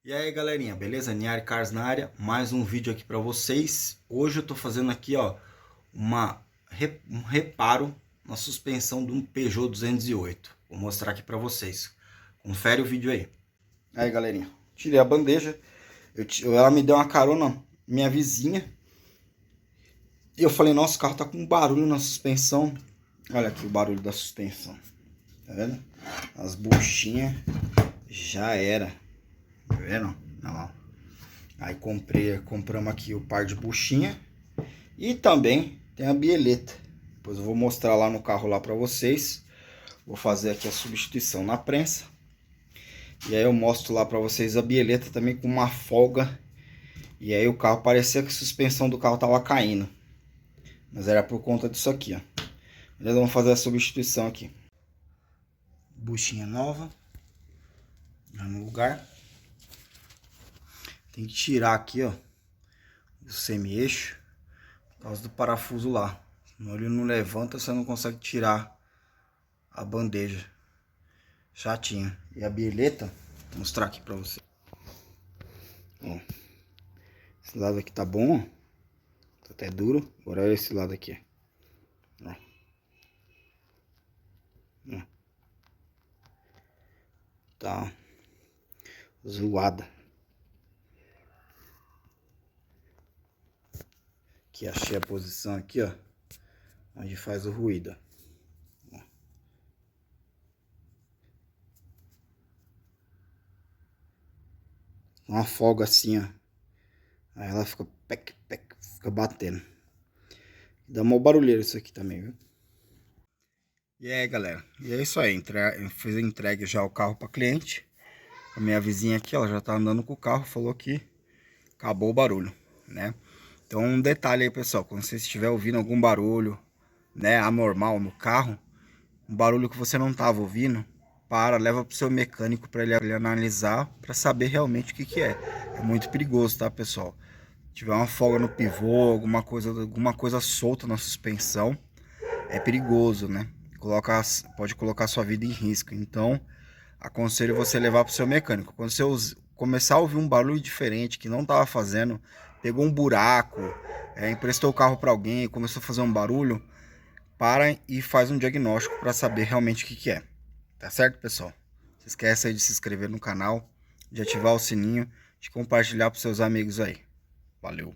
E aí galerinha, beleza? Niari Cars na área, mais um vídeo aqui para vocês. Hoje eu tô fazendo aqui um reparo na suspensão de um Peugeot 208. Vou mostrar aqui para vocês. Confere o vídeo aí. Aí galerinha, tirei a bandeja, ela me deu uma carona, minha vizinha. E eu falei, nossa, o carro tá com um barulho na suspensão. Olha aqui o barulho da suspensão, tá vendo? As buchinhas já era. Tá vendo? Olha lá. Aí compramos aqui o par de buchinha. E também tem a bieleta. Depois eu vou mostrar lá no carro lá pra vocês. Vou fazer aqui a substituição na prensa. E aí eu mostro lá pra vocês a bieleta também com uma folga. E aí o carro parecia que a suspensão do carro tava caindo. Mas era por conta disso aqui, ó. Beleza? Vamos fazer a substituição aqui. Buchinha nova. Já no lugar. Tem que tirar aqui, ó, o semi-eixo por causa do parafuso lá. Senão ele não levanta, você não consegue tirar a bandeja. Chatinho. E a bieleta, vou mostrar aqui pra você. Ó, esse lado aqui tá bom, ó. Tá até duro. Agora olha esse lado aqui. Ó. Ó. Tá zoada. Aqui achei a posição aqui, ó, onde faz o ruído. Ó. Uma folga assim, ó. Aí ela fica fica batendo. Dá mó barulheiro isso aqui também, viu? E aí, galera, e é isso aí. Eu fiz a entrega já o carro para cliente. A minha vizinha aqui, ela já tá andando com o carro, falou que acabou o barulho, né? Então um detalhe aí, pessoal, quando você estiver ouvindo algum barulho, né, anormal no carro, um barulho que você não tava ouvindo, leva pro seu mecânico para ele analisar, para saber realmente o que é. É muito perigoso, tá, pessoal? Se tiver uma folga no pivô, alguma coisa solta na suspensão, é perigoso, né? Pode colocar sua vida em risco. Então, aconselho você levar para o seu mecânico. Quando você começar a ouvir um barulho diferente que não estava fazendo, pegou um buraco, emprestou o carro para alguém e começou a fazer um barulho, para e faz um diagnóstico para saber realmente o que é. Tá certo, pessoal? Não se esqueça aí de se inscrever no canal, de ativar o sininho, de compartilhar para seus amigos aí. Valeu!